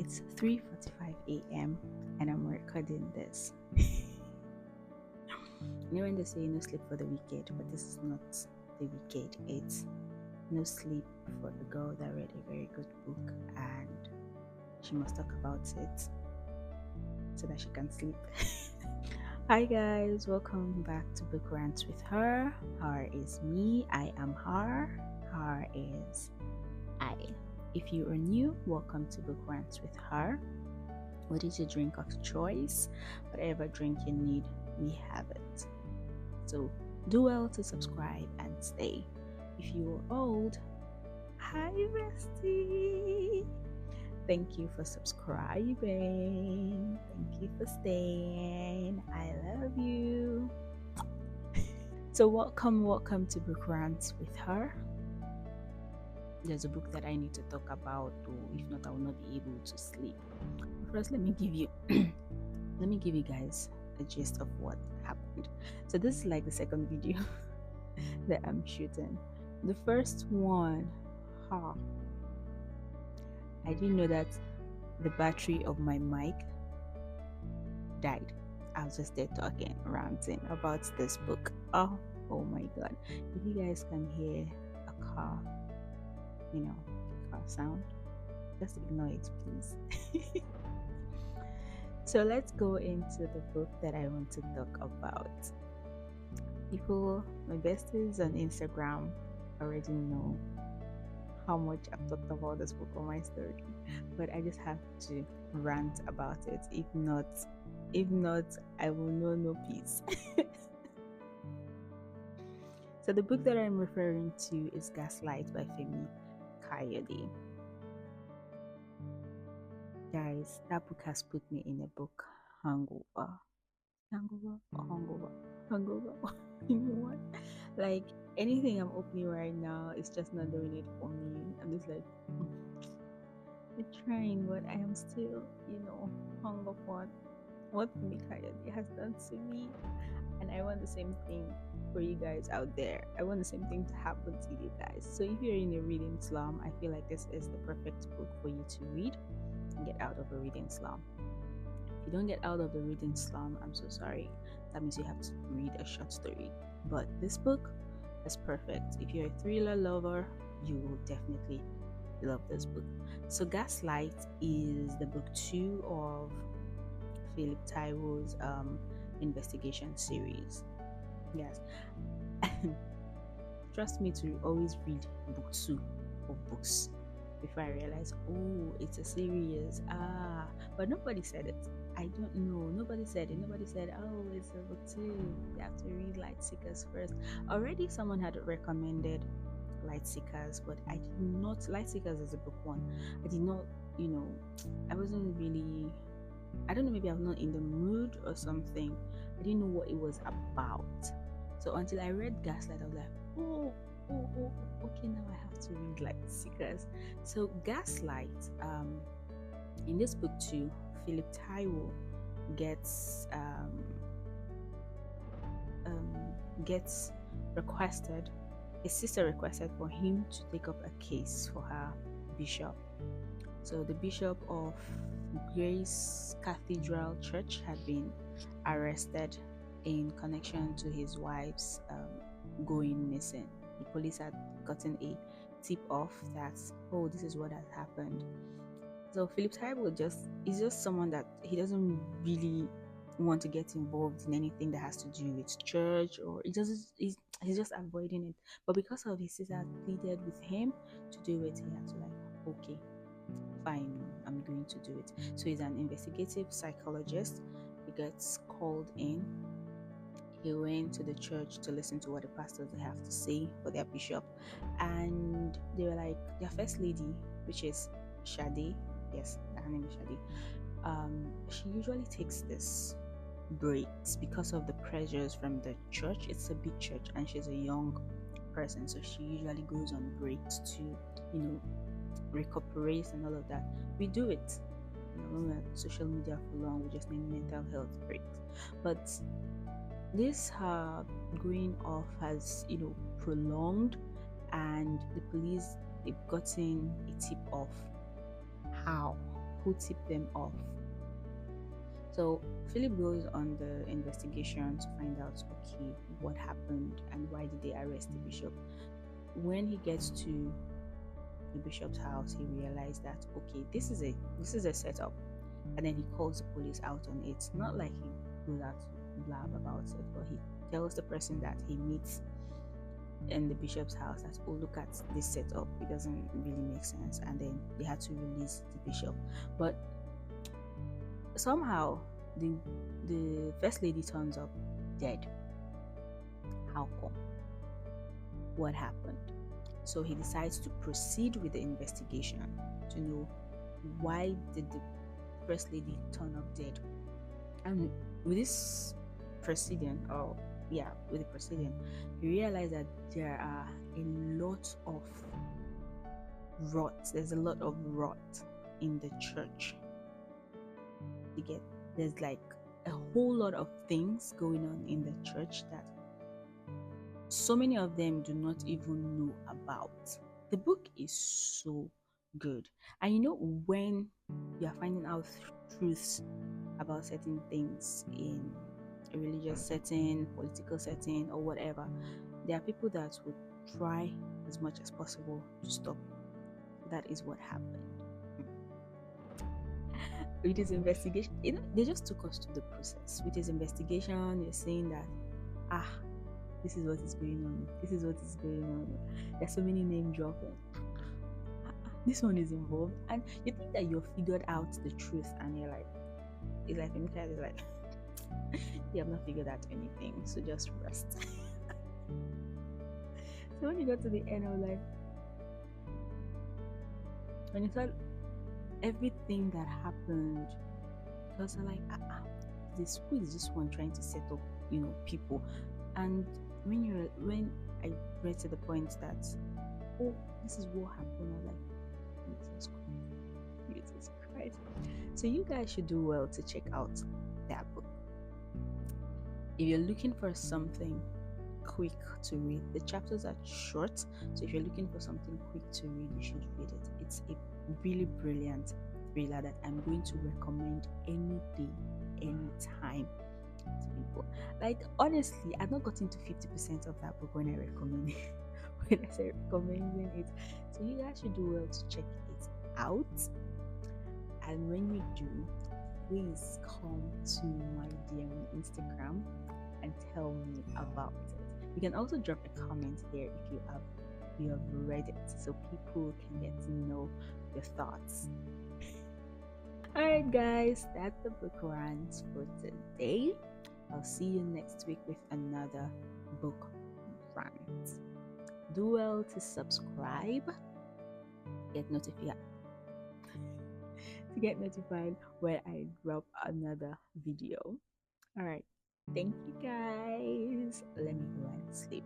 it's 3:45 a.m. and I'm recording this. When they say no sleep for the wicked, but this is not the wicked. It's no sleep for the girl that read a very good book and she must talk about it so that she can sleep. Hi guys, welcome back to Book Rant with Her. Her is me. I am her. Her is I. If you are new, welcome to Book Rants with Her. What is your drink of choice? Whatever drink you need, we have it. So do well to subscribe and stay. If you are old, hi bestie. Thank you for subscribing. Thank you for staying. I love you. So welcome to Book Rants with Her. There's a book that I need to talk about, or if not, I will not be able to sleep. First, let me give you guys a gist of what happened. So this is like the second video that I'm shooting. The first one, I didn't know that the battery of my mic died. I was just there talking, ranting about this book. Oh my god. If you guys can hear a car sound, just ignore it, please. So let's go into the book that I want to talk about. People, my besties on Instagram already know how much I've talked about this book on my story, but I just have to rant about it. If not, I will know no peace. So the book that I'm referring to is Gaslight by Femi Kayode. Guys, that book has put me in a book hangover. You know what? Like anything I'm opening right now, it's just not doing it for me. I'm just like, I'm trying, but I am still, hung up on what Femi Kayode has done to me. And I want the same thing for you guys out there. I want the same thing to happen to you guys. So if you're in a reading slum, I feel like this is the perfect book for you to read and get out of a reading slum. If you don't get out of the reading slum, I'm so sorry. That means you have to read a short story. But this book is perfect. If you're a thriller lover, you will definitely love this book. So Gaslight is the book 2 of Philip Taiwo's investigation series. Yes. Trust me to always read book 2 of books before I realize, it's a series. But nobody said it. I don't know. Nobody said it. Nobody said, it's a book 2. You have to read Light Seekers first. Already someone had recommended Light Seekers, but I did not. Light Seekers is a book 1. I did not, I wasn't really, I don't know, maybe I'm not in the mood or something. I didn't know what it was about. So until I read Gaslight, I was like, okay, now I have to read Light Seekers. So Gaslight, in this book too, Philip Taiwo gets requested, his sister requested for him to take up a case for her bishop. So the bishop of Grace Cathedral Church had been arrested in connection to his wife's going missing. The police had gotten a tip off that, this is what has happened. So Philip Taiwo is just someone that he doesn't really want to get involved in anything that has to do with church, or he's just avoiding it. But because of his sister pleaded with him to do it, he had to okay, fine, I'm going to do it. So he's an investigative psychologist. He gets called in. He went to the church to listen to what the pastors have to say for their bishop, and they were like, their first lady, which is Shade, yes, her name is Shade, she usually takes this breaks because of the pressures from the church. It's a big church and she's a young person, so she usually goes on breaks to recuperate and all of that. We do it when we're on social media for long. We just need mental health breaks, but this her going off has prolonged, and the police, they've gotten a tip off how who tipped them off. So Philip goes on the investigation to find out, okay, what happened and why did they arrest the bishop. When he gets to the bishop's house, he realized that, okay, this is a setup, and then he calls the police out on it. Not like he goes out to blab about it, but he tells the person that he meets in the bishop's house that, oh, look at this setup, it doesn't really make sense, and then they had to release the bishop. But somehow the first lady turns up dead. How come? What happened? So he decides to proceed with the investigation to know why did the first lady turn up dead. And with this proceeding, with the proceeding, he realized that there are a lot of rot. There's a lot of rot in the church. You get, there's like a whole lot of things going on in the church that so many of them do not even know about. The book is so good. And you know, when you are finding out truths about certain things in a religious setting, political setting, or whatever, there are people that would try as much as possible to stop you. That is what happened. With his investigation, they just took us to the process. With his investigation, you're saying that, this is what is going on. This is what is going on. There's so many name dropping. This one is involved, and you think that you've figured out the truth, and you're like, it's like Femi Kayode is like, you have not figured out anything, so just rest. So when you got to the end, I was like, when you thought everything that happened, it was like, who is this one trying to set up, people? And when I read to the point that, oh, this is what happened, I was like, Jesus Christ. So you guys should do well to check out that book. If you're looking for something quick to read, the chapters are short, so if you're looking for something quick to read, you should read it. It's a really brilliant thriller that I'm going to recommend any day, anytime to people. Like, honestly, I've not gotten to 50% of that book when I recommend it. When I say recommending it, so you guys should do well to check it out. And when you do, please come to my DM on Instagram and tell me about it. You can also drop a comment here if you have read it, so people can get to know your thoughts. Alright guys, that's the book rant for today. I'll see you next week with another book rant. Do well to subscribe, get notified when I drop another video. Alright, thank you guys. Let me go and sleep.